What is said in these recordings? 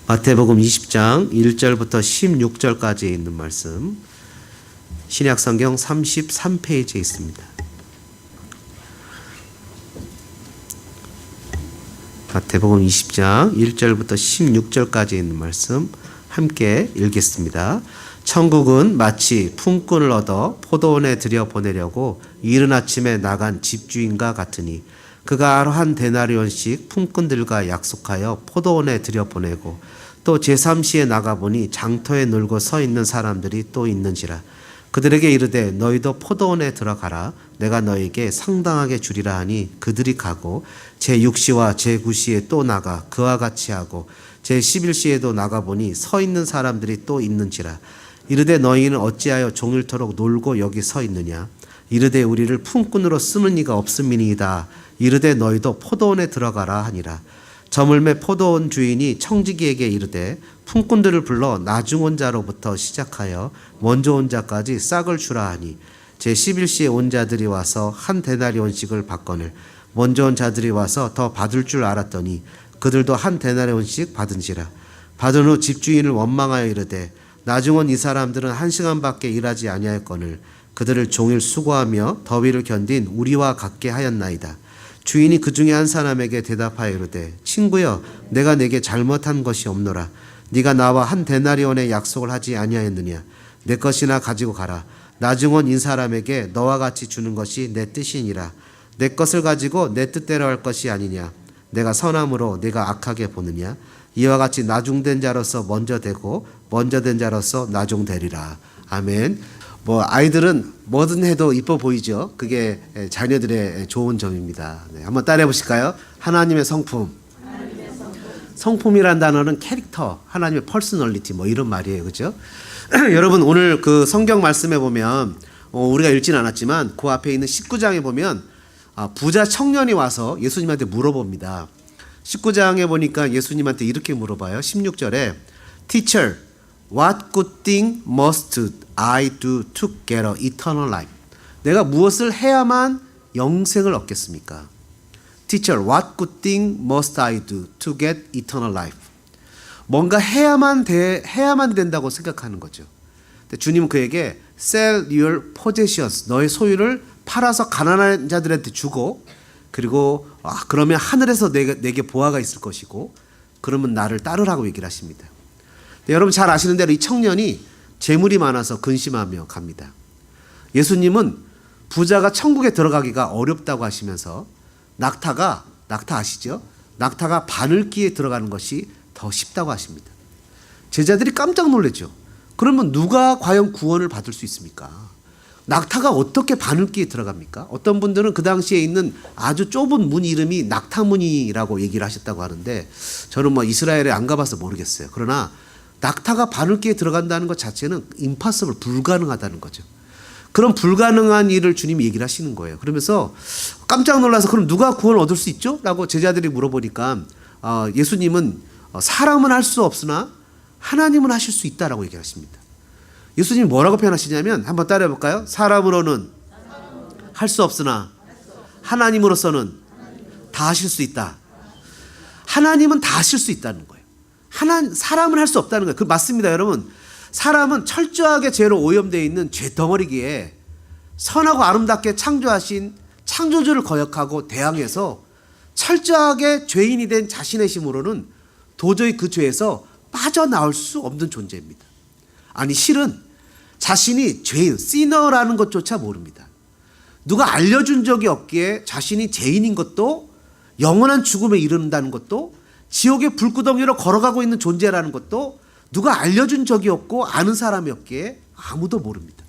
마태복음 20장 1절부터 16절까지 있는 말씀, 신약성경 33페이지에 있습니다. 마태복음 20장 1절부터 16절까지 있는 말씀 함께 읽겠습니다. 천국은 마치 품꾼을 얻어 포도원에 들여보내려고 이른 아침에 나간 집주인과 같으니 그가 하루 한 데나리온씩 품꾼들과 약속하여 포도원에 들여보내고 또 제3시에 나가보니 장터에 놀고 서 있는 사람들이 또 있는지라. 그들에게 이르되 너희도 포도원에 들어가라. 내가 너희에게 상당하게 주리라 하니 그들이 가고 제6시와 제9시에 또 나가 그와 같이 하고 제11시에도 나가보니 서 있는 사람들이 또 있는지라. 이르되 너희는 어찌하여 종일토록 놀고 여기 서 있느냐. 이르되 우리를 품꾼으로 쓰는 이가 없음이니이다. 이르되 너희도 포도원에 들어가라 하니라. 저물매 포도원 주인이 청지기에게 이르되 품꾼들을 불러 나중 온 자로부터 시작하여 먼저 온 자까지 싹을 주라 하니 제11시에 온 자들이 와서 한 데나리온씩을 받거늘 먼저 온 자들이 와서 더 받을 줄 알았더니 그들도 한 데나리온씩 받은지라. 받은 후 집주인을 원망하여 이르되 나중 온 이 사람들은 1시간밖에 일하지 아니하였거늘 그들을 종일 수고하며 더위를 견딘 우리와 같게 하였나이다. 주인이 그 중에 한 사람에게 대답하여 이르되 친구여 내가 내게 잘못한 것이 없노라. 네가 나와 한 데나리온의 약속을 하지 아니하였느냐. 내 것이나 가지고 가라. 나중 온 이 사람에게 너와 같이 주는 것이 내 뜻이니라. 내 것을 가지고 내 뜻대로 할 것이 아니냐. 내가 선함으로 네가 악하게 보느냐. 이와 같이 나중된 자로서 먼저 되고 먼저 된 자로서 나중되리라. 아멘. 아이들은 뭐든 해도 이뻐 보이죠. 그게 자녀들의 좋은 점입니다. 네, 한번 따라해 보실까요? 하나님의 성품. 성품이란 단어는 캐릭터, 하나님의 퍼스널리티 이런 말이에요. 그죠? 여러분 오늘 그 성경 말씀에 보면 우리가 읽진 않았지만 그 앞에 있는 19장에 보면 부자 청년이 와서 예수님한테 물어봅니다. 19장에 보니까 예수님한테 이렇게 물어봐요. 16절에 Teacher, what good thing must I do to get eternal life? 내가 무엇을 해야만 영생을 얻겠습니까? Teacher, what good thing must I do to get eternal life? 뭔가 해야만 된다고 생각하는 거죠. 근데 주님은 그에게 sell your possessions, 너의 소유를 팔아서 가난한 자들한테 주고 그리고 그러면 하늘에서 내게 보화가 있을 것이고 그러면 나를 따르라고 얘기를 하십니다. 여러분 잘 아시는 대로 이 청년이 재물이 많아서 근심하며 갑니다. 예수님은 부자가 천국에 들어가기가 어렵다고 하시면서 낙타 아시죠? 낙타가 바늘귀에 들어가는 것이 더 쉽다고 하십니다. 제자들이 깜짝 놀랐죠. 그러면 누가 과연 구원을 받을 수 있습니까? 낙타가 어떻게 바늘귀에 들어갑니까? 어떤 분들은 그 당시에 있는 아주 좁은 문 이름이 낙타문이라고 얘기를 하셨다고 하는데 저는 이스라엘에 안 가봐서 모르겠어요. 그러나 낙타가 바늘귀에 들어간다는 것 자체는 impossible, 불가능하다는 거죠. 그런 불가능한 일을 주님이 얘기를 하시는 거예요. 그러면서 깜짝 놀라서 그럼 누가 구원을 얻을 수 있죠? 라고 제자들이 물어보니까 예수님은 사람은 할 수 없으나 하나님은 하실 수 있다라고 얘기하십니다. 예수님이 뭐라고 표현하시냐면 한번 따라해 볼까요? 사람으로는 할 수 없으나 하나님으로서는 다 하실 수 있다. 하나님은 다 하실 수 있다는 거예요. 사람은 할 수 없다는 거예요. 그 맞습니다, 여러분. 사람은 철저하게 죄로 오염되어 있는 죄덩어리기에 선하고 아름답게 창조하신 창조주를 거역하고 대항해서 철저하게 죄인이 된 자신의 힘으로는 도저히 그 죄에서 빠져나올 수 없는 존재입니다. 아니 실은 자신이 죄인, 시너라는 것조차 모릅니다. 누가 알려준 적이 없기에 자신이 죄인인 것도 영원한 죽음에 이른다는 것도 지옥의 불구덩이로 걸어가고 있는 존재라는 것도 누가 알려준 적이 없고 아는 사람이 없기에 아무도 모릅니다.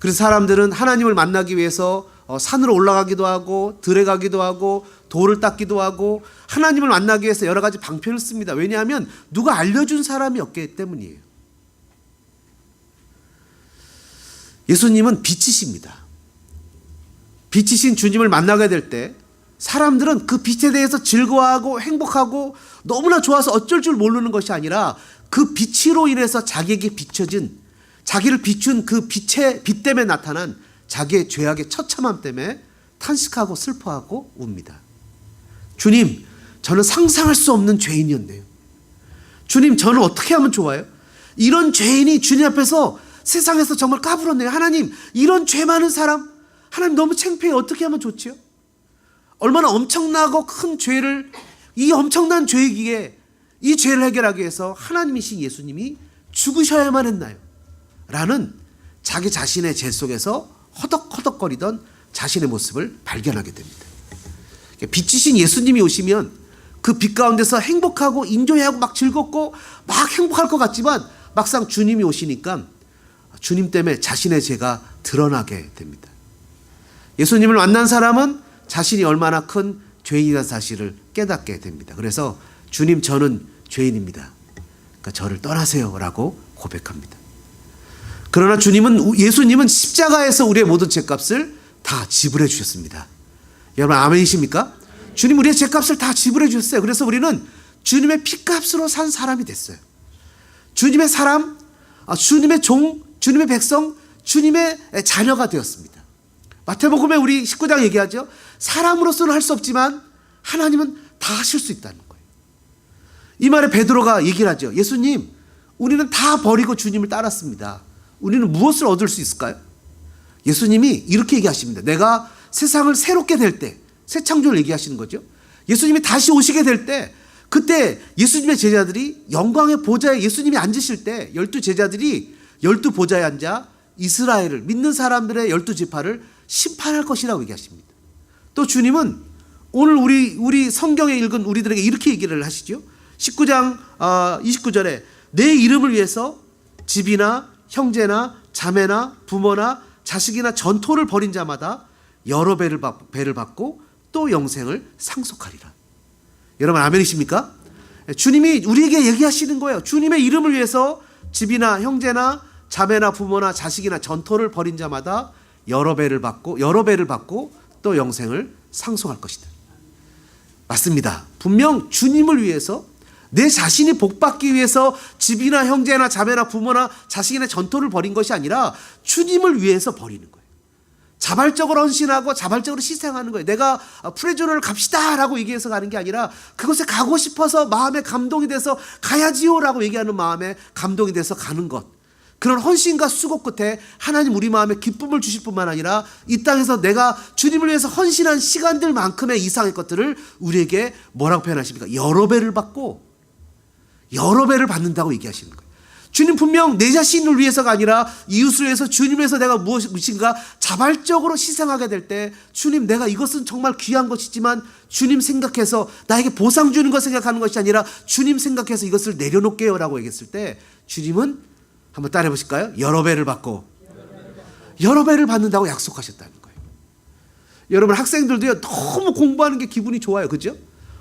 그래서 사람들은 하나님을 만나기 위해서 산으로 올라가기도 하고 들에 가기도 하고 돌을 닦기도 하고 하나님을 만나기 위해서 여러 가지 방편을 씁니다. 왜냐하면 누가 알려준 사람이 없기 때문이에요. 예수님은 빛이십니다. 빛이신 주님을 만나게 될 때 사람들은 그 빛에 대해서 즐거워하고 행복하고 너무나 좋아서 어쩔 줄 모르는 것이 아니라 그 빛으로 인해서 자기에게 비춰진 자기를 비춘 그 빛 때문에 나타난 자기의 죄악의 처참함 때문에 탄식하고 슬퍼하고 웁니다. 주님, 저는 상상할 수 없는 죄인이었네요. 주님, 저는 어떻게 하면 좋아요? 이런 죄인이 주님 앞에서 세상에서 정말 까불었네요. 하나님, 이런 죄 많은 사람, 하나님 너무 창피해요. 어떻게 하면 좋지요? 얼마나 엄청나고 큰 죄를, 이 엄청난 죄이기에 이 죄를 해결하기 위해서 하나님이신 예수님이 죽으셔야만 했나요? 라는 자기 자신의 죄 속에서 허덕허덕거리던 자신의 모습을 발견하게 됩니다. 빛이신 예수님이 오시면 그 빛 가운데서 행복하고 인조해하고 막 즐겁고 막 행복할 것 같지만 막상 주님이 오시니까 주님 때문에 자신의 죄가 드러나게 됩니다. 예수님을 만난 사람은 자신이 얼마나 큰 죄인이라는 사실을 깨닫게 됩니다. 그래서 주님, 저는 죄인입니다. 그러니까 저를 떠나세요 라고 고백합니다. 그러나 예수님은 십자가에서 우리의 모든 죄값을 다 지불해 주셨습니다. 여러분 아멘이십니까? 주님 우리의 죄값을 다 지불해 주셨어요. 그래서 우리는 주님의 피값으로 산 사람이 됐어요. 주님의 사람, 주님의 종, 주님의 백성, 주님의 자녀가 되었습니다. 마태복음에 우리 19장 얘기하죠. 사람으로서는 할 수 없지만 하나님은 다 하실 수 있다는 거예요. 이 말에 베드로가 얘기를 하죠. 예수님, 우리는 다 버리고 주님을 따랐습니다. 우리는 무엇을 얻을 수 있을까요? 예수님이 이렇게 얘기하십니다. 내가 세상을 새롭게 될 때, 새 창조를 얘기하시는 거죠. 예수님이 다시 오시게 될 때, 그때 예수님의 제자들이 영광의 보좌에 예수님이 앉으실 때 12제자들이 12보좌에 앉아 이스라엘을 믿는 사람들의 12지파를 심판할 것이라고 얘기하십니다. 또 주님은 오늘 우리 성경에 읽은 우리들에게 이렇게 얘기를 하시죠. 19장 29절에 내 이름을 위해서 집이나 형제나 자매나 부모나 자식이나 전토를 벌인 자마다 여러 배를 받고 또 영생을 상속하리라. 여러분 아멘이십니까? 주님이 우리에게 얘기하시는 거예요. 주님의 이름을 위해서 집이나 형제나 자매나 부모나 자식이나 전토를 벌인 자마다 여러 배를 받고 또 영생을 상속할 것이다. 맞습니다. 분명 주님을 위해서 내 자신이 복받기 위해서 집이나 형제나 자매나 부모나 자식이나 전토를 벌인 것이 아니라 주님을 위해서 벌이는 거예요. 자발적으로 헌신하고 자발적으로 희생하는 거예요. 내가 프레조를 갑시다 라고 얘기해서 가는 게 아니라 그곳에 가고 싶어서 마음에 감동이 돼서 가야지요 라고 얘기하는 마음에 감동이 돼서 가는 것. 그런 헌신과 수고 끝에 하나님 우리 마음에 기쁨을 주실 뿐만 아니라 이 땅에서 내가 주님을 위해서 헌신한 시간들만큼의 이상의 것들을 우리에게 뭐라고 표현하십니까? 여러 배를 받고 여러 배를 받는다고 얘기하시는 거예요. 주님 분명 내 자신을 위해서가 아니라 이웃을 위해서 주님을 위해서 내가 무엇인가 자발적으로 희생하게 될 때 주님 내가 이것은 정말 귀한 것이지만 주님 생각해서 나에게 보상 주는 것 생각하는 것이 아니라 주님 생각해서 이것을 내려놓게요 라고 얘기했을 때 주님은 한번 따라해 보실까요? 여러 배를 받고 여러 배를 받는다고 약속하셨다는 거예요. 여러분 학생들도요 너무 공부하는 게 기분이 좋아요. 그죠?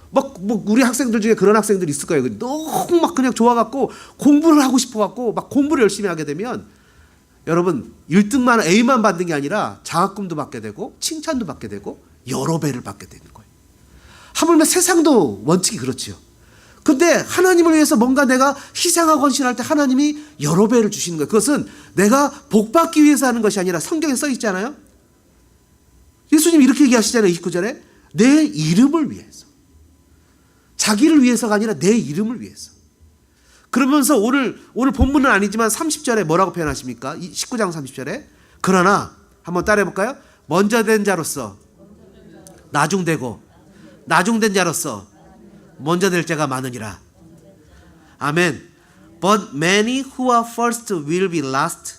막 우리 학생들 중에 그런 학생들이 있을 거예요. 너무 막 그냥 좋아갖고 공부를 하고 싶어갖고 막 공부를 열심히 하게 되면 여러분 1등만 A만 받는 게 아니라 장학금도 받게 되고 칭찬도 받게 되고 여러 배를 받게 되는 거예요. 하물며 세상도 원칙이 그렇지요. 근데 하나님을 위해서 뭔가 내가 희생하고 헌신할 때 하나님이 여러 배를 주시는 거예요. 그것은 내가 복받기 위해서 하는 것이 아니라 성경에 써 있잖아요. 예수님 이렇게 얘기하시잖아요. 29절에 내 이름을 위해서. 자기를 위해서가 아니라 내 이름을 위해서. 그러면서 오늘 본문은 아니지만 30절에 뭐라고 표현하십니까? 19장 30절에 그러나 한번 따라해 볼까요? 먼저 된 자로서 나중되고 나중된 자로서 먼저 될 자가 많으니라. 아멘. But many who are first will be last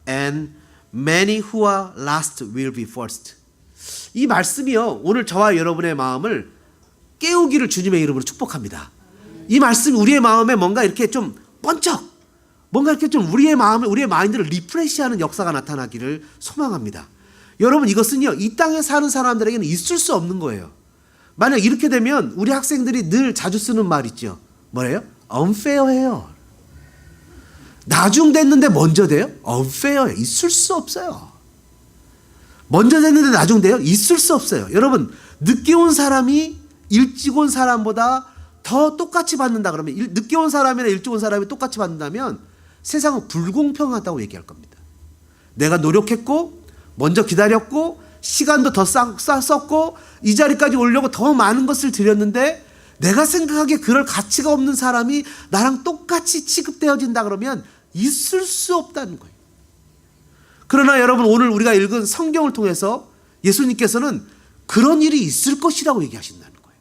and many who are last will be first. 이 말씀이요 오늘 저와 여러분의 마음을 깨우기를 주님의 이름으로 축복합니다. 이 말씀이 우리의 마음에 뭔가 이렇게 좀 번쩍 뭔가 이렇게 좀 우리의 마음을 우리의 마인드를 리프레시하는 역사가 나타나기를 소망합니다. 여러분 이것은요 이 땅에 사는 사람들에게는 있을 수 없는 거예요. 만약 이렇게 되면 우리 학생들이 늘 자주 쓰는 말 있죠. 뭐래요? unfair해요. 나중 됐는데 먼저 돼요? unfair해요. 있을 수 없어요. 먼저 됐는데 나중 돼요? 있을 수 없어요. 여러분 늦게 온 사람이 일찍 온 사람보다 더 똑같이 받는다 그러면 늦게 온 사람이나 일찍 온 사람이 똑같이 받는다면 세상은 불공평하다고 얘기할 겁니다. 내가 노력했고 먼저 기다렸고 시간도 더 썼고 이 자리까지 오려고 더 많은 것을 드렸는데 내가 생각하기에 그럴 가치가 없는 사람이 나랑 똑같이 취급되어진다 그러면 있을 수 없다는 거예요. 그러나 여러분, 오늘 우리가 읽은 성경을 통해서 예수님께서는 그런 일이 있을 것이라고 얘기하신다는 거예요.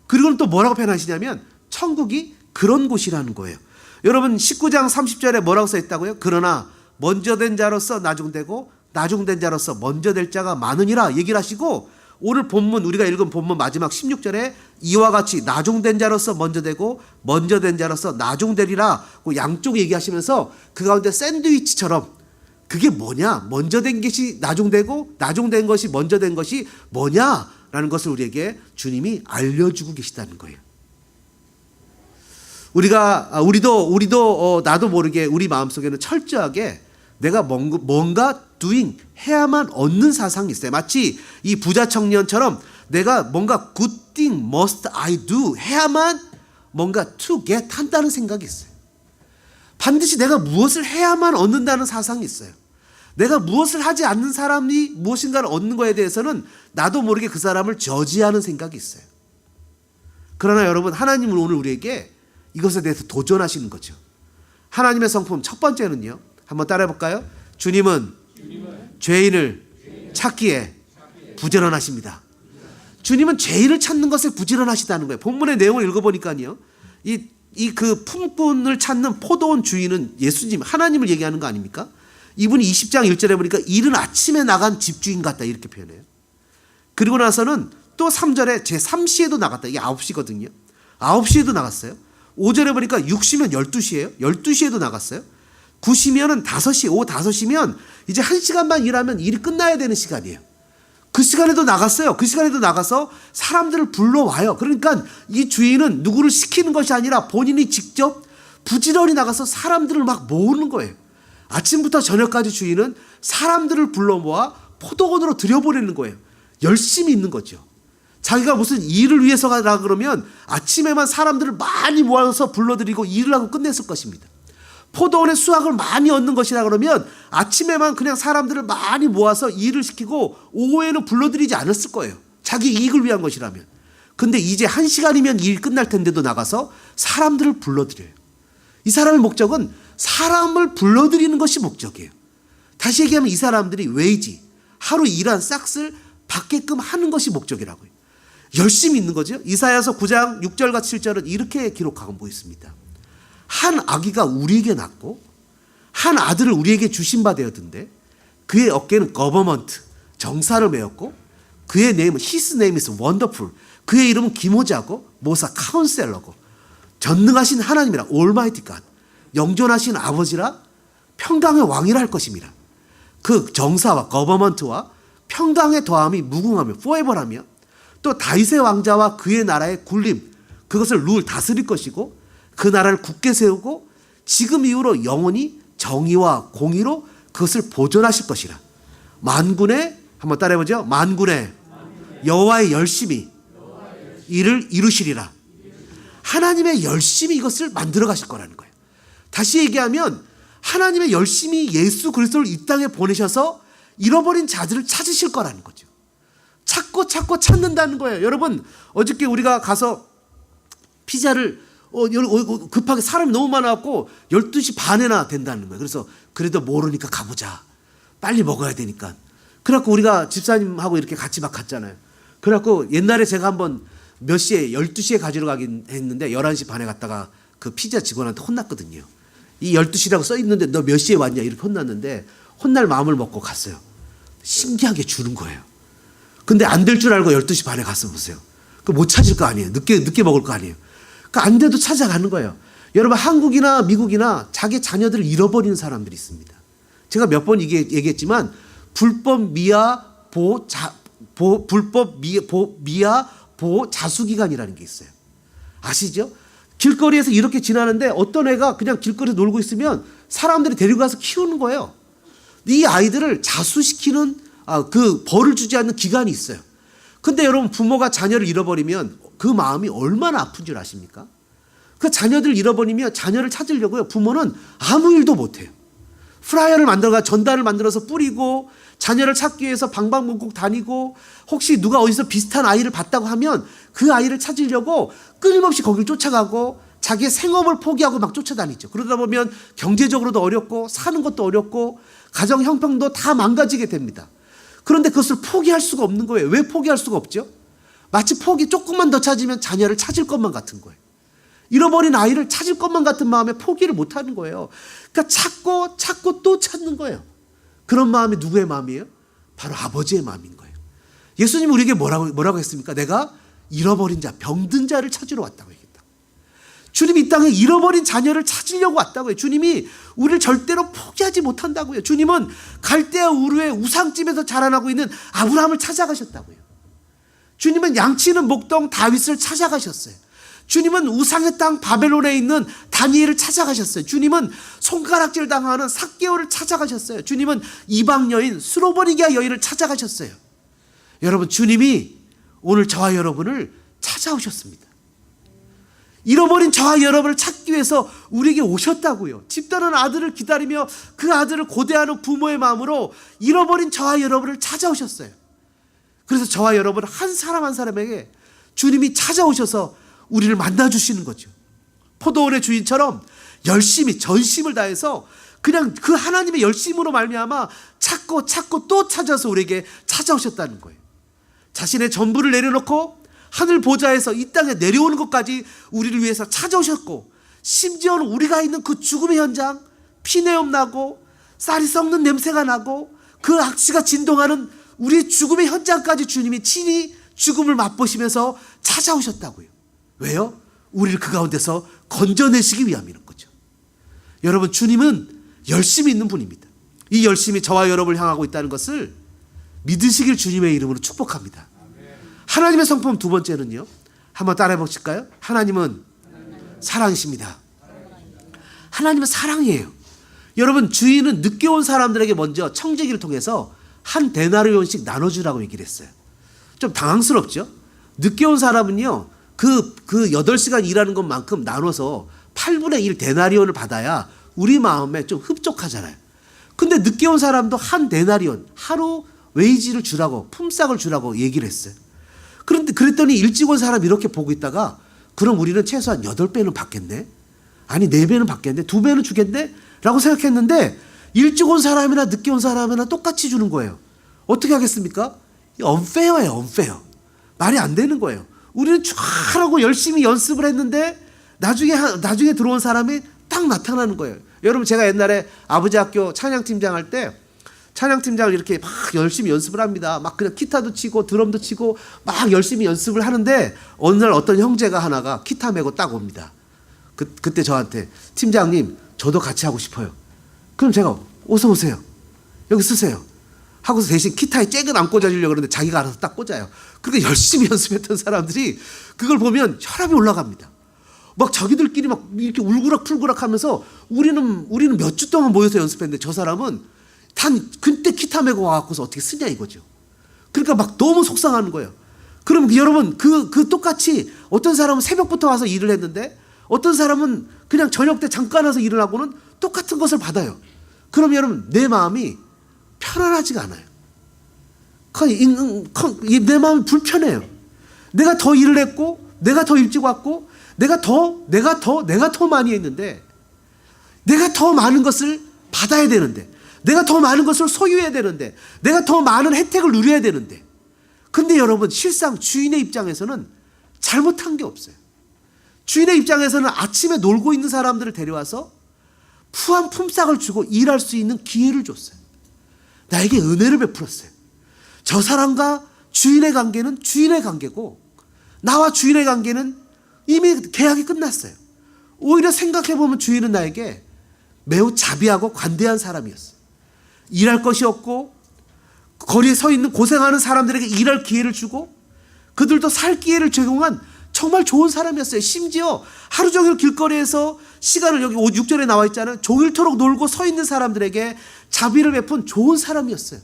그리고는 또 뭐라고 표현하시냐면 천국이 그런 곳이라는 거예요. 여러분 19장 30절에 뭐라고 써있다고요? 그러나 먼저 된 자로서 나중되고 나중된 자로서 먼저 될 자가 많으니라 얘기를 하시고, 오늘 본문, 우리가 읽은 본문 마지막 16절에 이와 같이 나중된 자로서 먼저 되고 먼저 된 자로서 나중되리라 양쪽 얘기하시면서 그 가운데 샌드위치처럼 그게 뭐냐, 먼저 된 것이 나중되고 나중된 것이 먼저 된 것이 뭐냐라는 것을 우리에게 주님이 알려주고 계시다는 거예요. 우리도 나도 모르게 우리 마음속에는 철저하게 내가 뭔가 doing, 해야만 얻는 사상이 있어요. 마치 이 부자 청년처럼 내가 뭔가 good thing must I do, 해야만 뭔가 to get 한다는 생각이 있어요. 반드시 내가 무엇을 해야만 얻는다는 사상이 있어요. 내가 무엇을 하지 않는 사람이 무엇인가를 얻는 거에 대해서는 나도 모르게 그 사람을 저지하는 생각이 있어요. 그러나 여러분, 하나님은 오늘 우리에게 이것에 대해서 도전하시는 거죠. 하나님의 성품 첫 번째는요, 한번 따라해 볼까요? 주님은 죄인을 찾기에 부지런하십니다. 주님은 죄인을 찾는 것에 부지런하시다는 거예요. 본문의 내용을 읽어보니까요, 그 품꾼을 찾는 포도원 주인은 예수님, 하나님을 얘기하는 거 아닙니까? 이분이 20장 1절에 보니까 이른 아침에 나간 집주인 같다 이렇게 표현해요. 그리고 나서는 또 3절에 제3시에도 나갔다. 이게 9시거든요. 9시에도 나갔어요. 5절에 보니까 6시면 12시예요. 12시에도 나갔어요. 9시면은 5시, 오후 5시면 이제 1시간만 일하면 일이 끝나야 되는 시간이에요. 그 시간에도 나갔어요. 그 시간에도 나가서 사람들을 불러와요. 그러니까 이 주인은 누구를 시키는 것이 아니라 본인이 직접 부지런히 나가서 사람들을 막 모으는 거예요. 아침부터 저녁까지 주인은 사람들을 불러 모아 포도원으로 들여보내는 거예요. 열심히 있는 거죠. 자기가 무슨 일을 위해서 가라 그러면 아침에만 사람들을 많이 모아서 불러들이고 일을 하고 끝냈을 것입니다. 포도원의 수확을 많이 얻는 것이라 그러면 아침에만 그냥 사람들을 많이 모아서 일을 시키고 오후에는 불러들이지 않았을 거예요. 자기 이익을 위한 것이라면. 근데 이제 1시간이면 일 끝날 텐데도 나가서 사람들을 불러들여요. 이 사람의 목적은 사람을 불러들이는 것이 목적이에요. 다시 얘기하면 이 사람들이 웨이지, 하루 일한 싹을 받게끔 하는 것이 목적이라고요. 열심히 있는 거죠. 이사야서 9장 6절과 7절은 이렇게 기록하고 있습니다. 한 아기가 우리에게 낳고 한 아들을 우리에게 주신 바 되었던데 그의 어깨는 거버먼트, 정사를 메었고 그의 네임은 His name is wonderful, 그의 이름은 기모자고 모사 카운셀러고 전능하신 하나님이라 올마이티 갓, 영존하신 아버지라 평강의 왕이라 할 것입니다. 그 정사와 거버먼트와 평강의 더함이 무궁하며 forever하며 또 다윗의 왕자와 그의 나라의 굴림, 그것을 룰 다스릴 것이고 그 나라를 굳게 세우고 지금 이후로 영원히 정의와 공의로 그것을 보존하실 것이라. 만군의, 한번 따라해보죠. 만군의 여호와의 열심히 이를 이루시리라. 하나님의 열심히 이것을 만들어 가실 거라는 거예요. 다시 얘기하면 하나님의 열심히 예수 그리스도를 이 땅에 보내셔서 잃어버린 자들을 찾으실 거라는 거죠. 찾고 찾는다는 거예요. 여러분, 어저께 우리가 가서 피자를 급하게 사람이 너무 많아갖고 12시 반에나 된다는 거예요. 그래서 그래도 모르니까 가보자. 빨리 먹어야 되니까. 그래갖고 우리가 집사님하고 이렇게 같이 막 갔잖아요. 그래갖고 옛날에 제가 한번 몇 시에 12시에 가지러 가긴 했는데 11시 반에 갔다가 그 피자 직원한테 혼났거든요. 이 12시라고 써있는데 너 몇 시에 왔냐 이렇게 혼났는데 혼날 마음을 먹고 갔어요. 신기하게 주는 거예요. 근데 안 될 줄 알고 12시 반에 갔어 보세요. 그 못 찾을 거 아니에요. 늦게 먹을 거 아니에요. 그 안 돼도 찾아가는 거예요. 여러분, 한국이나 미국이나 자기 자녀들을 잃어버리는 사람들이 있습니다. 제가 몇 번 얘기했지만 불법 미아 보호 자수기간이라는 게 있어요. 아시죠? 길거리에서 이렇게 지나는데 어떤 애가 그냥 길거리에서 놀고 있으면 사람들이 데리고 가서 키우는 거예요. 이 아이들을 자수시키는 그 벌을 주지 않는 기간이 있어요. 근데 여러분, 부모가 자녀를 잃어버리면 그 마음이 얼마나 아픈 줄 아십니까? 그 자녀들 잃어버리면 자녀를 찾으려고요. 부모는 아무 일도 못해요. 플라이어를 만들어가 전단을 만들어서 뿌리고 자녀를 찾기 위해서 방방곡곡 다니고 혹시 누가 어디서 비슷한 아이를 봤다고 하면 그 아이를 찾으려고 끊임없이 거길 쫓아가고 자기의 생업을 포기하고 막 쫓아다니죠. 그러다 보면 경제적으로도 어렵고 사는 것도 어렵고 가정 형편도 다 망가지게 됩니다. 그런데 그것을 포기할 수가 없는 거예요. 왜 포기할 수가 없죠? 마치 조금만 더 찾으면 자녀를 찾을 것만 같은 거예요. 잃어버린 아이를 찾을 것만 같은 마음에 포기를 못하는 거예요. 그러니까 찾고 또 찾는 거예요. 그런 마음이 누구의 마음이에요? 바로 아버지의 마음인 거예요. 예수님이 우리에게 뭐라고 했습니까? 내가 잃어버린 자, 병든 자를 찾으러 왔다고 얘기했다. 주님이 이 땅에 잃어버린 자녀를 찾으려고 왔다고요. 주님이 우리를 절대로 포기하지 못한다고요. 주님은 갈대아 우르의 우상집에서 자라나고 있는 아브라함을 찾아가셨다고요. 주님은 양치는 목동 다윗을 찾아가셨어요. 주님은 우상의 땅 바벨론에 있는 다니엘을 찾아가셨어요. 주님은 손가락질 당하는 삭개오를 찾아가셨어요. 주님은 이방 여인 수로보니게아 여인을 찾아가셨어요. 여러분, 주님이 오늘 저와 여러분을 찾아오셨습니다. 잃어버린 저와 여러분을 찾기 위해서 우리에게 오셨다고요. 집다른 아들을 기다리며 그 아들을 고대하는 부모의 마음으로 잃어버린 저와 여러분을 찾아오셨어요. 그래서 저와 여러분 한 사람 한 사람에게 주님이 찾아오셔서 우리를 만나주시는 거죠. 포도원의 주인처럼 열심히 전심을 다해서 그냥 그 하나님의 열심으로 말미암아 찾고 또 찾아서 우리에게 찾아오셨다는 거예요. 자신의 전부를 내려놓고 하늘 보좌에서 이 땅에 내려오는 것까지 우리를 위해서 찾아오셨고, 심지어는 우리가 있는 그 죽음의 현장, 피내음 나고 쌀이 썩는 냄새가 나고 그 악취가 진동하는 우리의 죽음의 현장까지 주님이 친히 죽음을 맛보시면서 찾아오셨다고요. 왜요? 우리를 그 가운데서 건져내시기 위함이라는 거죠. 여러분, 주님은 열심히 있는 분입니다. 이 열심이 저와 여러분을 향하고 있다는 것을 믿으시길 주님의 이름으로 축복합니다. 하나님의 성품 두 번째는요, 한번 따라해 보실까요? 하나님은 사랑이십니다. 하나님은 사랑이에요. 여러분, 주인은 늦게 온 사람들에게 먼저 청지기를 통해서 한 데나리온씩 나눠주라고 얘기를 했어요. 좀 당황스럽죠? 늦게 온 사람은요, 그 8시간 일하는 것만큼 나눠서 8분의 1 데나리온을 받아야 우리 마음에 좀 흡족하잖아요. 근데 늦게 온 사람도 한 데나리온, 하루 웨이지를 주라고, 품삯을 주라고 얘기를 했어요. 그런데 그랬더니 일찍 온 사람 이렇게 보고 있다가, 그럼 우리는 최소한 8배는 받겠네? 아니 4배는 받겠네? 2배는 주겠네? 라고 생각했는데 일찍 온 사람이나 늦게 온 사람이나 똑같이 주는 거예요. 어떻게 하겠습니까? unfair예요, unfair. 말이 안 되는 거예요. 우리는 쫙하고 열심히 연습을 했는데 나중에 들어온 사람이 딱 나타나는 거예요. 여러분, 제가 옛날에 아버지 학교 찬양팀장 할 때 찬양팀장을 이렇게 막 열심히 연습을 합니다. 막 그냥 기타도 치고 드럼도 치고 막 열심히 연습을 하는데 어느 날 어떤 형제가 하나가 기타 메고 딱 옵니다. 그때 저한테, 팀장님, 저도 같이 하고 싶어요. 그럼 제가 어서 오세요. 여기 쓰세요. 하고서 대신 기타에 잭은 안 꽂아주려고 그러는데 자기가 알아서 딱 꽂아요. 그러니까 열심히 연습했던 사람들이 그걸 보면 혈압이 올라갑니다. 막 자기들끼리 막 이렇게 울그락풀그락 하면서 우리는 몇 주 동안 모여서 연습했는데 저 사람은 그때 기타 메고 와갖고서 어떻게 쓰냐 이거죠. 그러니까 막 너무 속상하는 거예요. 그럼 여러분, 그 똑같이 어떤 사람은 새벽부터 와서 일을 했는데 어떤 사람은 그냥 저녁 때 잠깐 와서 일을 하고는 똑같은 것을 받아요. 그럼 여러분, 내 마음이 편안하지가 않아요. 내 마음이 불편해요. 내가 더 일을 했고, 내가 더 일찍 왔고, 내가 더 많이 했는데, 내가 더 많은 것을 받아야 되는데, 내가 더 많은 것을 소유해야 되는데, 내가 더 많은 혜택을 누려야 되는데, 근데 여러분, 실상 주인의 입장에서는 잘못한 게 없어요. 주인의 입장에서는 아침에 놀고 있는 사람들을 데려와서 푸한 품삯을 주고 일할 수 있는 기회를 줬어요. 나에게 은혜를 베풀었어요. 저 사람과 주인의 관계는 주인의 관계고, 나와 주인의 관계는 이미 계약이 끝났어요. 오히려 생각해보면 주인은 나에게 매우 자비하고 관대한 사람이었어요. 일할 것이 없고 거리에 서 있는 고생하는 사람들에게 일할 기회를 주고 그들도 살 기회를 제공한 정말 좋은 사람이었어요. 심지어 하루 종일 길거리에서 시간을, 여기 6절에 나와 있잖아요, 종일토록 놀고 서 있는 사람들에게 자비를 베푼 좋은 사람이었어요.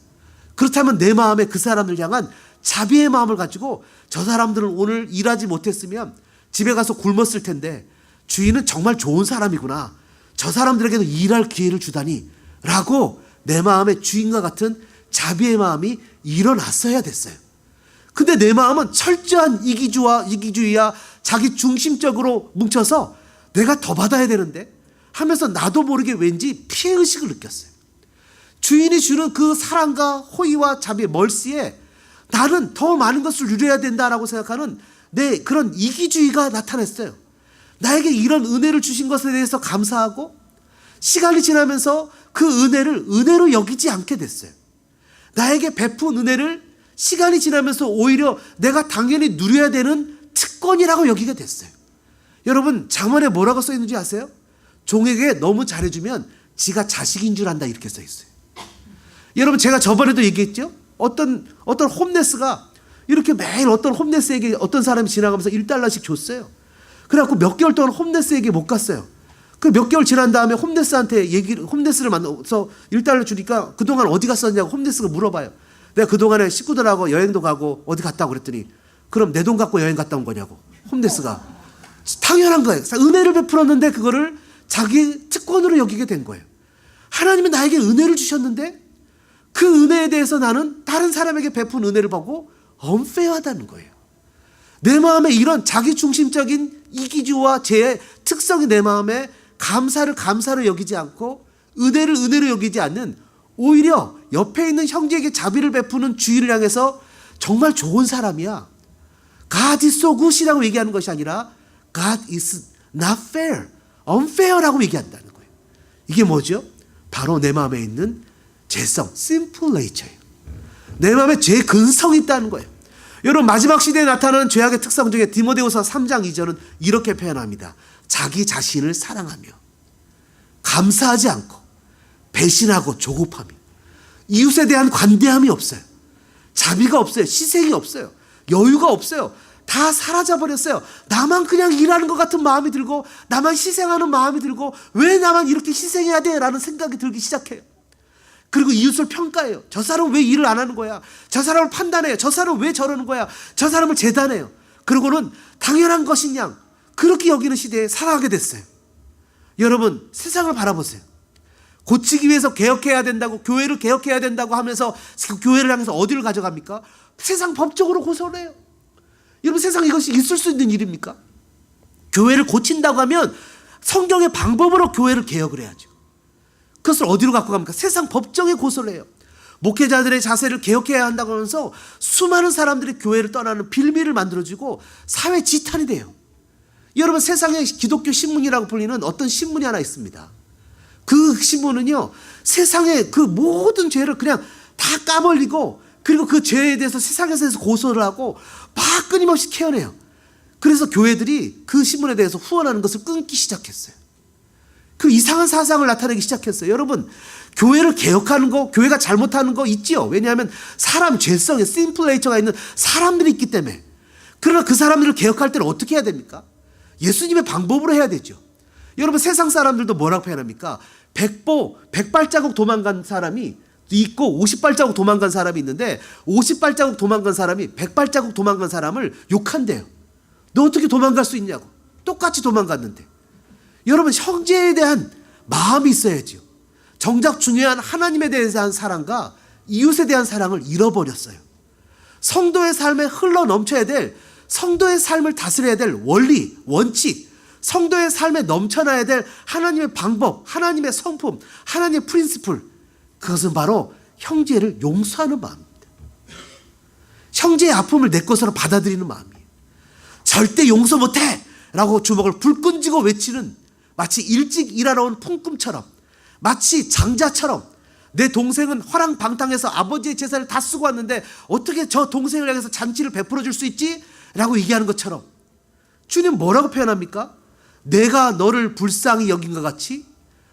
그렇다면 내 마음에 그 사람을 향한 자비의 마음을 가지고, 저 사람들은 오늘 일하지 못했으면 집에 가서 굶었을 텐데 주인은 정말 좋은 사람이구나, 저 사람들에게도 일할 기회를 주다니 라고 내 마음의 주인과 같은 자비의 마음이 일어났어야 됐어요. 근데 내 마음은 철저한 이기주의와 자기 중심적으로 뭉쳐서 내가 더 받아야 되는데 하면서 나도 모르게 왠지 피해의식을 느꼈어요. 주인이 주는 그 사랑과 호의와 자비의 멀시에 나는 더 많은 것을 누려야 된다라고 생각하는 내 그런 이기주의가 나타났어요. 나에게 이런 은혜를 주신 것에 대해서 감사하고 시간이 지나면서 그 은혜를 은혜로 여기지 않게 됐어요. 나에게 베푼 은혜를 시간이 지나면서 오히려 내가 당연히 누려야 되는 특권이라고 여기게 됐어요. 여러분 잠언에 뭐라고 써 있는지 아세요? 종에게 너무 잘해주면 지가 자식인 줄 안다 이렇게 써 있어요. 여러분 제가 저번에도 얘기했죠? 어떤 홈레스가 이렇게 매일 어떤 홈레스에게 어떤 사람이 지나가면서 $1씩 줬어요. 그래갖고 몇 개월 동안 홈레스에게 못 갔어요. 그 몇 개월 지난 다음에 홈레스를 만나서 $1 주니까 그동안 어디 갔었냐고 홈레스가 물어봐요. 내가 그동안에 식구들하고 여행도 가고 어디 갔다고 그랬더니 그럼 내 돈 갖고 여행 갔다 온 거냐고 홈레스가. 당연한 거예요. 은혜를 베풀었는데 그거를 자기 특권으로 여기게 된 거예요. 하나님이 나에게 은혜를 주셨는데 그 은혜에 대해서 나는 다른 사람에게 베푼 은혜를 보고 unfair하다는 거예요. 내 마음에 이런 자기중심적인 이기주와 죄의 특성이 내 마음에 감사를 여기지 않고 은혜를 은혜로 여기지 않는 오히려 옆에 있는 형제에게 자비를 베푸는 주의를 향해서 정말 좋은 사람이야. God is so good이라고 얘기하는 것이 아니라 God is not fair, unfair라고 얘기한다는 거예요. 이게 뭐죠? 바로 내 마음에 있는 죄성, simple nature예요. 내 마음에 죄의 근성이 있다는 거예요. 여러분 마지막 시대에 나타나는 죄악의 특성 중에 디모데후서 3장 2절은 이렇게 표현합니다. 자기 자신을 사랑하며 감사하지 않고 배신하고 조급함이 이웃에 대한 관대함이 없어요. 자비가 없어요. 희생이 없어요. 여유가 없어요. 다 사라져버렸어요. 나만 그냥 일하는 것 같은 마음이 들고 나만 희생하는 마음이 들고 왜 나만 이렇게 희생해야 돼? 라는 생각이 들기 시작해요. 그리고 이웃을 평가해요. 저 사람은 왜 일을 안 하는 거야? 저 사람을 판단해요. 저 사람은 왜 저러는 거야? 저 사람을 재단해요. 그러고는 당연한 것인 양 그렇게 여기는 시대에 살아가게 됐어요. 여러분 세상을 바라보세요. 고치기 위해서 개혁해야 된다고 교회를 개혁해야 된다고 하면서 그 교회를 향해서 어디를 가져갑니까? 세상 법적으로 고소를 해요. 여러분 세상 이것이 있을 수 있는 일입니까? 교회를 고친다고 하면 성경의 방법으로 교회를 개혁을 해야죠. 그것을 어디로 갖고 갑니까? 세상 법정에 고소를 해요. 목회자들의 자세를 개혁해야 한다고 하면서 수많은 사람들이 교회를 떠나는 빌미를 만들어주고 사회 지탄이 돼요. 여러분 세상에 기독교 신문이라고 불리는 어떤 신문이 하나 있습니다. 그 신문은요 세상의 그 모든 죄를 그냥 다 까발리고 그리고 그 죄에 대해서 세상에서 고소를 하고 막 끊임없이 캐어내요. 그래서 교회들이 그 신문에 대해서 후원하는 것을 끊기 시작했어요. 그 이상한 사상을 나타내기 시작했어요. 여러분 교회를 개혁하는 거 교회가 잘못하는 거 있지요. 왜냐하면 사람 죄성에 심플 네이처가 있는 사람들이 있기 때문에. 그러나 그 사람들을 개혁할 때는 어떻게 해야 됩니까? 예수님의 방법으로 해야 되죠. 여러분 세상 사람들도 뭐라고 표현합니까? 100발자국 도망간 사람이 있고 50발자국 도망간 사람이 있는데 50발자국 도망간 사람이 100발자국 도망간 사람을 욕한대요. 너 어떻게 도망갈 수 있냐고. 똑같이 도망갔는데. 여러분 형제에 대한 마음이 있어야죠. 정작 중요한 하나님에 대한 사랑과 이웃에 대한 사랑을 잃어버렸어요. 성도의 삶에 흘러 넘쳐야 될 성도의 삶을 다스려야 될 원리, 원칙, 성도의 삶에 넘쳐나야 될 하나님의 방법, 하나님의 성품, 하나님의 프린시플 그것은 바로 형제를 용서하는 마음입니다. 형제의 아픔을 내 것으로 받아들이는 마음이에요. 절대 용서 못해! 라고 주먹을 불끈 쥐고 외치는 마치 일찍 일하러 온 풍금처럼 마치 장자처럼 내 동생은 화랑방탕해서 아버지의 재산을 다 쓰고 왔는데 어떻게 저 동생을 향해서 잔치를 베풀어 줄 수 있지? 라고 얘기하는 것처럼 주님 뭐라고 표현합니까? 내가 너를 불쌍히 여긴 것 같이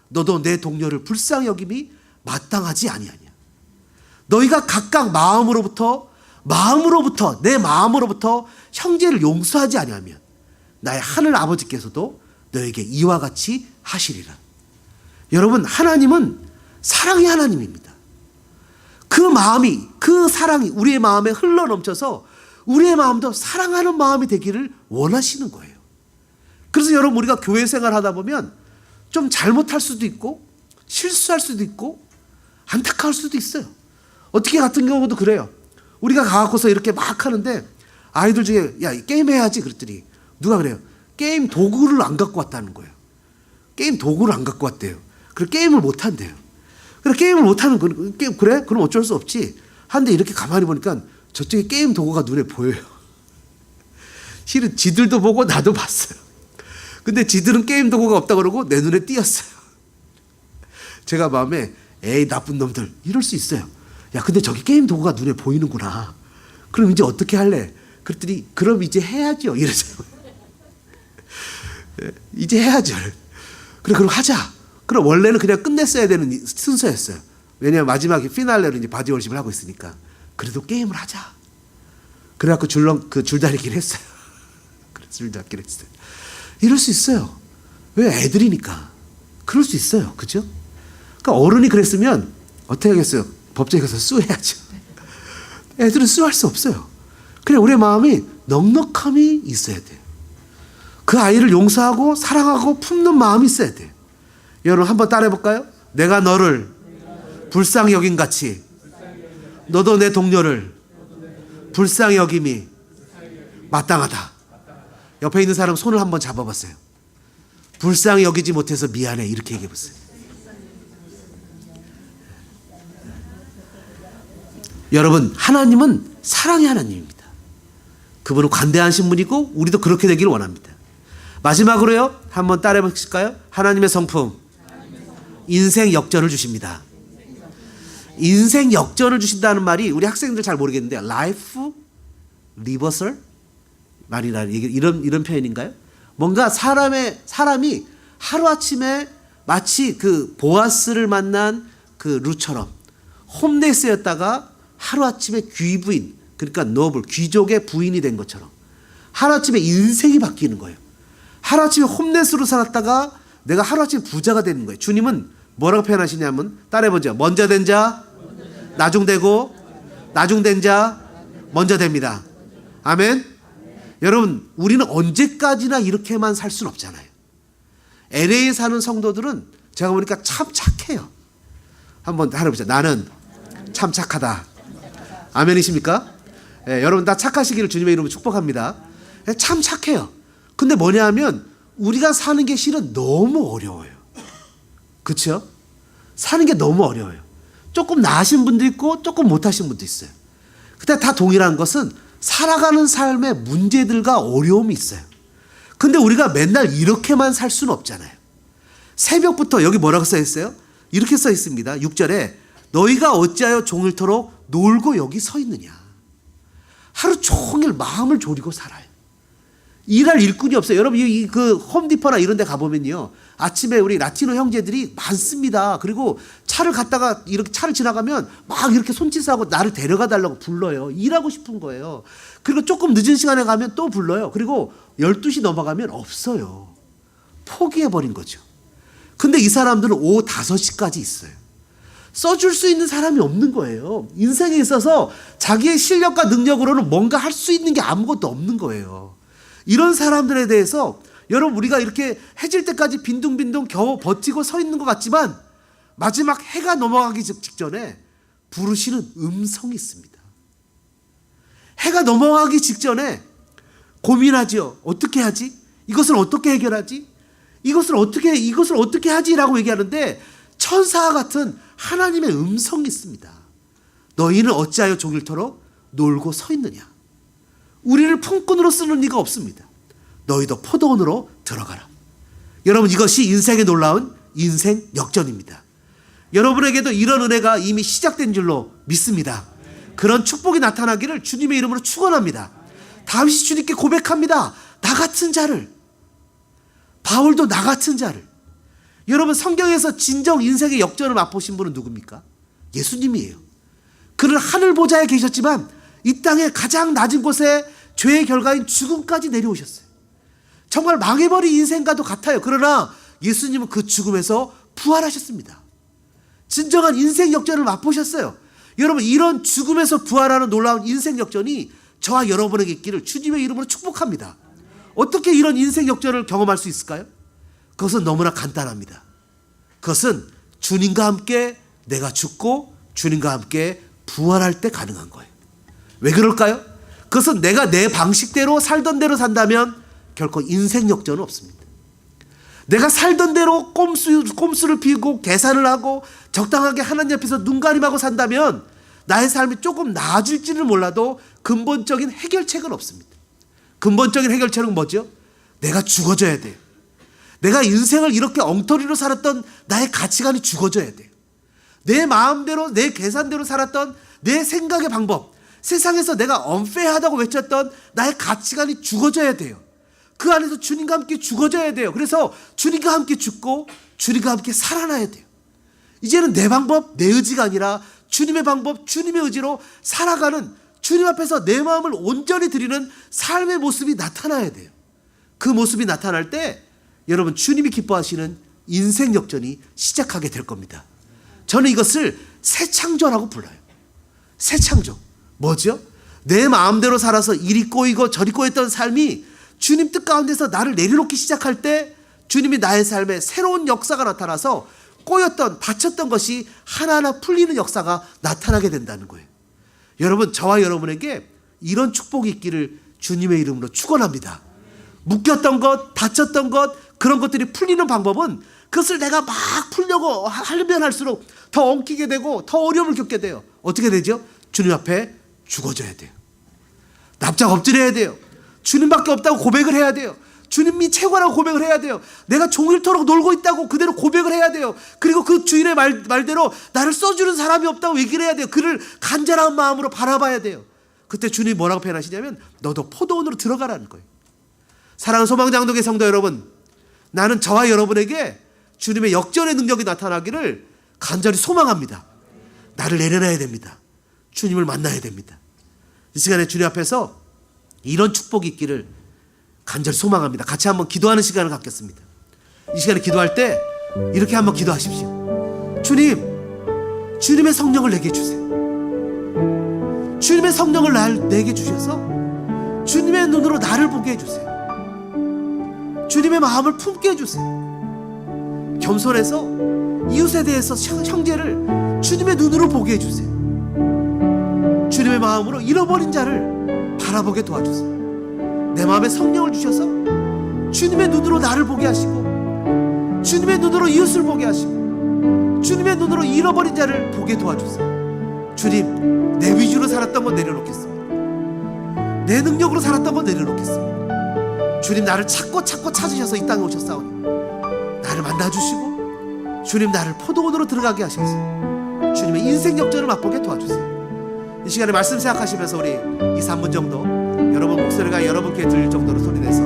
너도 내 동료를 불쌍히 여김이 마땅하지 아니하냐. 너희가 각각 마음으로부터 내 마음으로부터 형제를 용서하지 아니하면 나의 하늘 아버지께서도 너에게 이와 같이 하시리라. 여러분 하나님은 사랑의 하나님입니다. 그 마음이 그 사랑이 우리의 마음에 흘러넘쳐서 우리의 마음도 사랑하는 마음이 되기를 원하시는 거예요. 그래서 여러분 우리가 교회 생활 하다 보면 좀 잘못할 수도 있고 실수할 수도 있고 안타까울 수도 있어요. 어떻게 같은 경우도 그래요. 우리가 가갖고서 이렇게 막 하는데 아이들 중에 야 게임해야지 그랬더니 누가 그래요? 게임 도구를 안 갖고 왔다는 거예요. 게임 도구를 안 갖고 왔대요. 그래서 게임을 못 한대요. 그래 게임을 못 하는 건 그래? 그럼 어쩔 수 없지. 한데 이렇게 가만히 보니까 저쪽에 게임 도구가 눈에 보여요. 실은 지들도 보고 나도 봤어요. 근데 지들은 게임 도구가 없다 그러고 내 눈에 띄었어요. 제가 마음에 에이 나쁜 놈들 이럴 수 있어요. 야 근데 저기 게임 도구가 눈에 보이는구나. 그럼 이제 어떻게 할래? 그랬더니 그럼 이제 해야죠 이러죠. 이제 해야죠. 그래 그럼 하자. 그럼 원래는 그냥 끝냈어야 되는 순서였어요. 왜냐하면 마지막에 피날레로 이제 바디월십을 하고 있으니까. 그래도 게임을 하자. 그래갖고 줄다리기를 했어요. 그래서 줄다리기를 했어요. 이럴 수 있어요. 왜? 애들이니까. 그럴 수 있어요. 그죠? 그러니까 어른이 그랬으면 어떻게 하겠어요? 법정에 가서 수해야죠. 애들은 수할 수 없어요. 그냥 우리의 마음이 넉넉함이 있어야 돼요. 그 아이를 용서하고 사랑하고 품는 마음이 있어야 돼요. 여러분 한번 따라해볼까요? 내가 너를 불쌍히 여긴 같이 너도 내 동료를 불쌍히 여김이 마땅하다. 옆에 있는 사람 손을 한번 잡아봤어요. 불쌍히 여기지 못해서 미안해 이렇게 얘기해보세요. 여러분 하나님은 사랑의 하나님입니다. 그분은 관대하신 분이고 우리도 그렇게 되기를 원합니다. 마지막으로요 한번 따라해 보실까요? 하나님의 성품 인생 역전을 주십니다. 인생 역전을 주신다는 말이 우리 학생들 잘 모르겠는데 라이프 리버설 말이라 이런 표현인가요? 뭔가 사람이 하루아침에 마치 그 보아스를 만난 그 루처럼 홈레스였다가 하루아침에 귀부인 그러니까 노블 귀족의 부인이 된 것처럼 하루아침에 인생이 바뀌는 거예요. 하루아침에 홈레스로 살았다가 내가 하루아침에 부자가 되는 거예요. 주님은 뭐라고 표현하시냐면 따라해보죠. 먼저 된 자 나중되고 나중된 자 먼저 됩니다. 아멘. 여러분 우리는 언제까지나 이렇게만 살 수는 없잖아요. LA에 사는 성도들은 제가 보니까 참 착해요. 한번 따라해보죠. 나는 참 착하다. 아멘이십니까? 예, 여러분 다 착하시기를 주님의 이름으로 축복합니다. 예, 참 착해요. 근데 뭐냐 하면 우리가 사는 게 실은 너무 어려워요. 그렇죠? 사는 게 너무 어려워요. 조금 나으신 분도 있고 조금 못하신 분도 있어요. 근데 다 동일한 것은 살아가는 삶의 문제들과 어려움이 있어요. 근데 우리가 맨날 이렇게만 살 수는 없잖아요. 새벽부터 여기 뭐라고 써 있어요? 이렇게 써 있습니다. 6절에 너희가 어찌하여 종일토록 놀고 여기 서 있느냐. 하루 종일 마음을 졸이고 살아요. 일할 일꾼이 없어요. 여러분 그 홈디퍼나 이런 데 가보면요. 아침에 우리 라티노 형제들이 많습니다. 그리고 차를 갔다가 이렇게 차를 지나가면 막 이렇게 손짓하고 나를 데려가 달라고 불러요. 일하고 싶은 거예요. 그리고 조금 늦은 시간에 가면 또 불러요. 그리고 12시 넘어가면 없어요. 포기해버린 거죠. 근데 이 사람들은 오후 5시까지 있어요. 써줄 수 있는 사람이 없는 거예요. 인생에 있어서 자기의 실력과 능력으로는 뭔가 할 수 있는 게 아무것도 없는 거예요. 이런 사람들에 대해서 여러분 우리가 이렇게 해질 때까지 빈둥빈둥 겨우 버티고 서 있는 것 같지만 마지막 해가 넘어가기 직전에 부르시는 음성이 있습니다. 해가 넘어가기 직전에 고민하죠. 어떻게 하지? 이것을 어떻게 해결하지? 이것을 어떻게 하지라고 얘기하는데 천사와 같은 하나님의 음성이 있습니다. 너희는 어찌하여 종일토록 놀고 서 있느냐? 우리를 품꾼으로 쓰는 이가 없습니다. 너희도 포도원으로 들어가라. 여러분 이것이 인생의 놀라운 인생 역전입니다. 여러분에게도 이런 은혜가 이미 시작된 줄로 믿습니다. 그런 축복이 나타나기를 주님의 이름으로 축원합니다. 다윗이 주님께 고백합니다. 나 같은 자를, 바울도 나 같은 자를. 여러분 성경에서 진정 인생의 역전을 맛보신 분은 누굽니까? 예수님이에요. 그는 하늘 보좌에 계셨지만 이 땅의 가장 낮은 곳에 죄의 결과인 죽음까지 내려오셨어요. 정말 망해버린 인생과도 같아요. 그러나 예수님은 그 죽음에서 부활하셨습니다. 진정한 인생 역전을 맛보셨어요. 여러분 이런 죽음에서 부활하는 놀라운 인생 역전이 저와 여러분에게 있기를 주님의 이름으로 축복합니다. 어떻게 이런 인생 역전을 경험할 수 있을까요? 그것은 너무나 간단합니다. 그것은 주님과 함께 내가 죽고 주님과 함께 부활할 때 가능한 거예요. 왜 그럴까요? 그것은 내가 내 방식대로 살던 대로 산다면 결코 인생 역전은 없습니다. 내가 살던 대로 꼼수를 피우고 계산을 하고 적당하게 하나님 앞에서 눈가림하고 산다면 나의 삶이 조금 나아질지는 몰라도 근본적인 해결책은 없습니다. 근본적인 해결책은 뭐죠? 내가 죽어져야 돼요. 내가 인생을 이렇게 엉터리로 살았던 나의 가치관이 죽어져야 돼요. 내 마음대로 내 계산대로 살았던 내 생각의 방법, 세상에서 내가 unfair하다고 외쳤던 나의 가치관이 죽어져야 돼요. 그 안에서 주님과 함께 죽어져야 돼요. 그래서 주님과 함께 죽고 주님과 함께 살아나야 돼요. 이제는 내 방법, 내 의지가 아니라 주님의 방법, 주님의 의지로 살아가는, 주님 앞에서 내 마음을 온전히 드리는 삶의 모습이 나타나야 돼요. 그 모습이 나타날 때 여러분 주님이 기뻐하시는 인생 역전이 시작하게 될 겁니다. 저는 이것을 새 창조라고 불러요. 새 창조. 뭐죠? 내 마음대로 살아서 이리 꼬이고 저리 꼬였던 삶이 주님 뜻 가운데서 나를 내려놓기 시작할 때 주님이 나의 삶에 새로운 역사가 나타나서 꼬였던, 다쳤던 것이 하나하나 풀리는 역사가 나타나게 된다는 거예요. 여러분, 저와 여러분에게 이런 축복이 있기를 주님의 이름으로 축원합니다. 묶였던 것, 다쳤던 것, 그런 것들이 풀리는 방법은 그것을 내가 막 풀려고 하면 할수록 더 엉키게 되고 더 어려움을 겪게 돼요. 어떻게 되죠? 주님 앞에 죽어져야 돼요. 납작 엎드려야 돼요. 주님밖에 없다고 고백을 해야 돼요. 주님이 최고라고 고백을 해야 돼요. 내가 종일토록 놀고 있다고 그대로 고백을 해야 돼요. 그리고 그 주인의 말대로 나를 써주는 사람이 없다고 얘기를 해야 돼요. 그를 간절한 마음으로 바라봐야 돼요. 그때 주님이 뭐라고 표현하시냐면 너도 포도원으로 들어가라는 거예요. 사랑하는 소망장독의 성도 여러분, 나는 저와 여러분에게 주님의 역전의 능력이 나타나기를 간절히 소망합니다. 나를 내려놔야 됩니다. 주님을 만나야 됩니다. 이 시간에 주님 앞에서 이런 축복이 있기를 간절히 소망합니다. 같이 한번 기도하는 시간을 갖겠습니다. 이 시간에 기도할 때 이렇게 한번 기도하십시오. 주님, 주님의 성령을 내게 주세요. 주님의 성령을 내게 주셔서 주님의 눈으로 나를 보게 해주세요. 주님의 마음을 품게 해주세요. 겸손해서 이웃에 대해서 형제를 주님의 눈으로 보게 해주세요. 주님의 마음으로 잃어버린 자를 바라보게 도와주세요. 내 마음에 성령을 주셔서 주님의 눈으로 나를 보게 하시고 주님의 눈으로 이웃을 보게 하시고 주님의 눈으로 잃어버린 자를 보게 도와주세요. 주님, 내 위주로 살았던 건 내려놓겠습니다. 내 능력으로 살았던 건 내려놓겠습니다. 주님, 나를 찾고 찾으셔서 이 땅에 오셨사오니 나를 만나주시고 주님, 나를 포도원으로 들어가게 하셔서 주님의 인생 역전을 맛보게 도와주세요. 이 시간에 말씀 생각하시면서 우리 2, 3분 정도 여러분 목소리가 여러분께 들릴 정도로 소리내서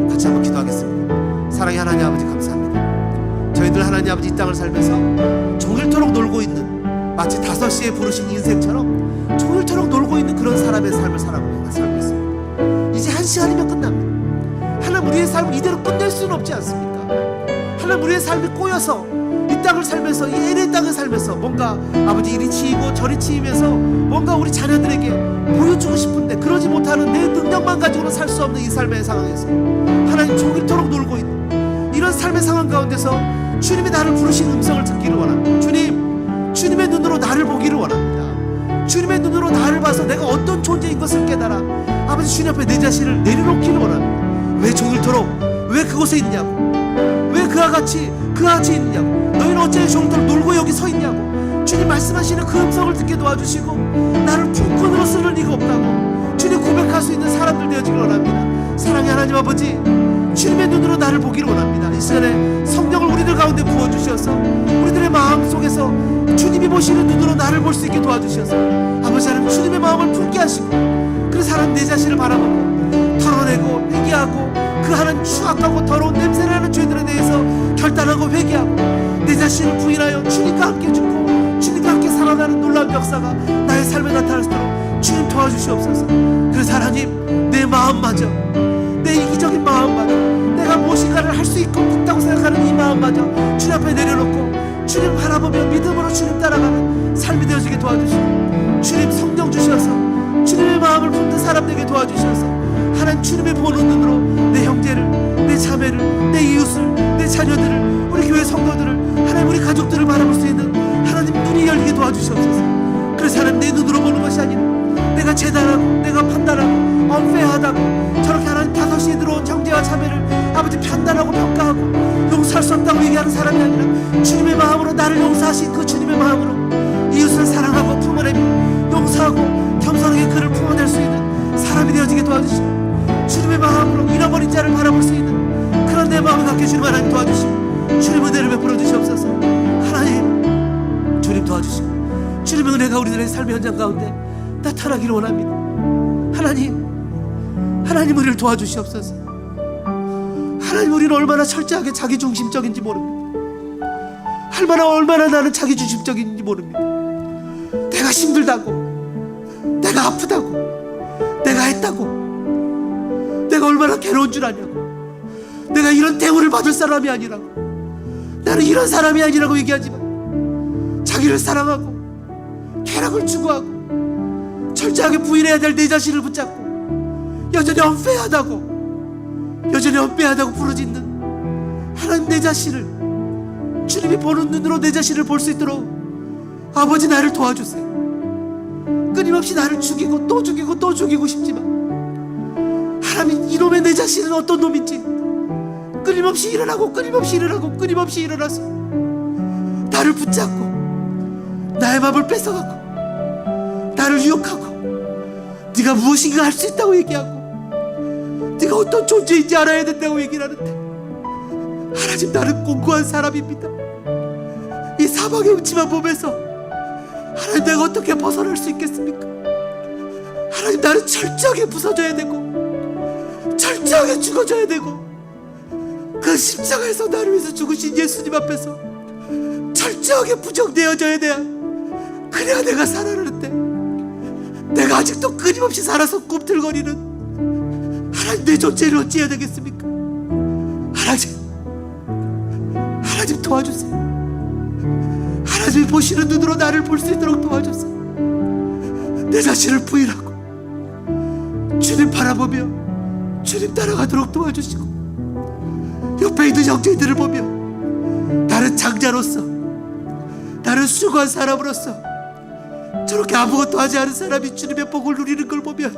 같이 한번 기도하겠습니다. 사랑의 하나님 아버지, 감사합니다. 저희들 하나님 아버지 이 땅을 살면서 종일토록 놀고 있는, 마치 5시에 부르신 인생처럼 종일토록 놀고 있는 그런 사람의 삶을 살고 있습니다. 이제 1시간이면 끝납니다. 하나님, 우리의 삶을 이대로 끝낼 수는 없지 않습니까? 하나님, 우리의 삶이 꼬여서 이 땅을 살면서, 이 LA 땅을 살면서 뭔가 아버지 이리 치이고 저리 치이면서 뭔가 우리 자녀들에게 보여주고 싶은데 그러지 못하는 내 능력만 가지고는 살 수 없는 이 삶의 상황에서 하나님, 종일토록 놀고 있는 이런 삶의 상황 가운데서 주님이 나를 부르신 음성을 듣기를 원합니다. 주님, 주님의 눈으로 나를 보기를 원합니다. 주님의 눈으로 나를 봐서 내가 어떤 존재인 것을 깨달아 아버지 주님 앞에 내 자신을 내려놓기를 원합니다. 왜 종일토록, 왜 그곳에 있냐고, 왜 그와 같이 있느냐고, 너희는 어찌 종일토록 놀고 여기 서 있냐고, 주님 말씀하시는 그 음성을 듣게 도와주시고 나를 품꾼으로 쓰는 리가 없다고 주님 고백할 수 있는 사람들 되어지길 원합니다. 사랑의 하나님 아버지, 주님의 눈으로 나를 보기를 원합니다. 이 시간에 성령을 우리들 가운데 부어주셔서 우리들의 마음 속에서 주님이 보시는 눈으로 나를 볼 수 있게 도와주셔서 아버지 하나님, 주님의 마음을 품게 하시고 그래서 하나님, 내 자신을 바라보고 털어내고 회개하고 그 하나님 추악하고 더러운 냄새나는 죄들에 대해서 결단하고 회개하고 내 자신을 부인하여 주님과 함께 죽고 주님과 함께 살아나는 놀라운 역사가 나의 삶에 나타날 수 있도록 주님 도와주시옵소서. 그래서 하나님, 내 마음마저, 내 이기적인 마음마저, 내가 무엇인가를 할 수 있다고 생각하는 이 마음마저 주님 앞에 내려놓고 주님 바라보며 믿음으로 주님 따라가는 삶이 되어지게 도와주시고 주님 성령 주셔서 주님의 마음을 품는 사람 되게 도와주셔서 하나님, 주님의 보는 눈으로 내 형제를, 내 자매를, 내 이웃을, 내 자녀들을, 우리 교회 성도들을 하나님, 우리 가족들을 바라볼 수 있는 하나님 눈이 열리게 도와주시옵소서. 그래서 하나님 내 눈으로 보는 것이 아니라 내가 재단하고 내가 판단하고 언페어하다고 저렇게 하나님 5시에 들어온 형제와 자매를 아버지 판단하고 평가하고 용서할 수 없다고 얘기하는 사람이 아니라 주님의 마음으로 나를 용서하신 그 주님의 마음으로 이웃을 사랑하고 품어내며 용서하고 겸손하게 그를 품어낼 수 있는 사람이 되어지게 도와주시고 주님의 마음으로 잃어버린 자를 바라볼 수 있는 그런 내 마음을 갖게 주님 하나님 도와주시고 주님 은혜를 베풀어 주시옵소서. 하나님 주님 도와주시고 주님의 은혜가 우리들의 삶의 현장 가운데 나타나기를 원합니다. 하나님 우리를 도와주시옵소서. 하나님 우리는 얼마나 철저하게 자기중심적인지 모릅니다. 얼마나 나는 자기중심적인지 모릅니다. 내가 힘들다고, 내가 아프다고, 내가 했다고, 내가 얼마나 괴로운 줄 아냐고, 내가 이런 대우를 받을 사람이 아니라고, 나는 이런 사람이 아니라고 얘기하지만 자기를 사랑하고 쾌락을 추구하고 철저하게 부인해야 될 내 자신을 붙잡고 여전히 언페하다고 부르짖는 하나님 내 자신을 주님이 보는 눈으로 내 자신을 볼 수 있도록 아버지 나를 도와주세요. 끊임없이 나를 죽이고 또 죽이고 또 죽이고 싶지만 하나님 이놈의 내 자신은 어떤 놈인지 끊임없이 일어나서 나를 붙잡고 나의 마음을 뺏어가고 나를 유혹하고 네가 무엇인가 할 수 있다고 얘기하고 네가 어떤 존재인지 알아야 된다고 얘기를 하는데 하나님 나는 공고한 사람입니다. 이 사방의 음침한 몸에서 하나님 내가 어떻게 벗어날 수 있겠습니까? 하나님 나는 철저하게 부서져야 되고 철저하게 죽어져야 되고 그 십자가에서 나를 위해서 죽으신 예수님 앞에서 철저하게 부정되어져야 돼야 그래야 내가 살아나는데 내가 아직도 끊임없이 살아서 꿈틀거리는 하나님 내 존재를 어찌해야 되겠습니까? 하나님 도와주세요. 하나님이 보시는 눈으로 나를 볼 수 있도록 도와주세요. 내 자신을 부인하고 주님 바라보며 주님 따라가도록 도와주시고 옆에 있는 형제들을 보며 나는 장자로서 나는 수고한 사람으로서 저렇게 아무것도 하지 않은 사람이 주님의 복을 누리는 걸 보면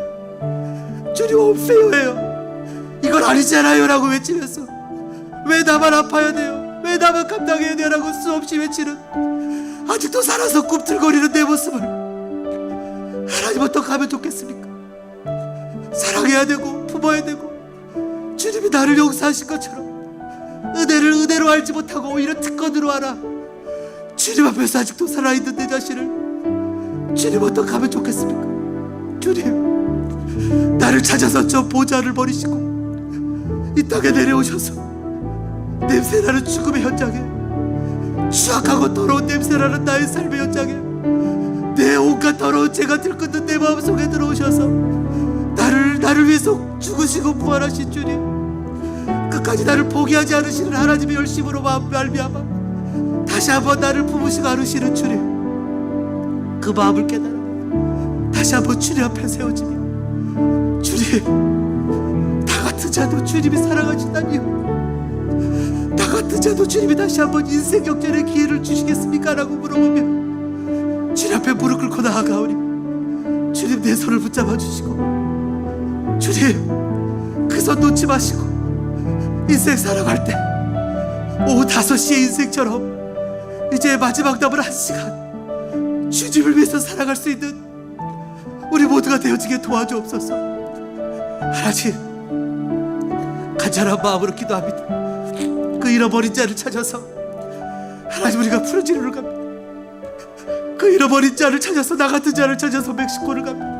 주님 unfair해요. 이건 아니잖아요 라고 외치면서 왜 나만 아파야 돼요? 왜 나만 감당해야 돼요? 라고 수없이 외치는 아직도 살아서 꿈틀거리는 내 모습을 하나님 어떻게 하면 좋겠습니까? 사랑해야 되고 품어야 되고 주님이 나를 용서하신 것처럼 은혜를 은혜로 알지 못하고 오히려 특권으로 알아 주님 앞에서 아직도 살아있는 내 자신을 주님 어떻게 하면 좋겠습니까? 주님 나를 찾아서 저 보좌를 버리시고 이 땅에 내려오셔서 냄새나는 죽음의 현장에 추악하고 더러운 냄새나는 나의 삶의 현장에 내 온갖 더러운 죄가 들끓는 내 마음속에 들어오셔서 나를 위해서 죽으시고 부활하신 주님 끝까지 나를 포기하지 않으시는 하나님의 열심으로 말미암아 다시 한번 나를 품으시고 안으시는 주님 그 마음을 깨달아 다시 한번 주님 앞에 세워지며 주님 나 같은 자도 주님이 사랑하신다니요 나 같은 자도 주님이 다시 한번 인생 역전의 기회를 주시겠습니까? 라고 물어보며 주님 앞에 무릎 꿇고 나아가오니 주님 내 손을 붙잡아 주시고 주님 그 손 놓지 마시고 인생 살아갈 때 오후 5시의 인생처럼 이제 마지막 남은 1시간 주님을 위해서 살아갈 수 있는 우리 모두가 되어지게 도와주옵소서. 하나님 간절한 마음으로 기도합니다. 그 잃어버린 자를 찾아서 하나님 우리가 프로지로를 갑니다. 그 잃어버린 자를 찾아서 나 같은 자를 찾아서 멕시코를 갑니다.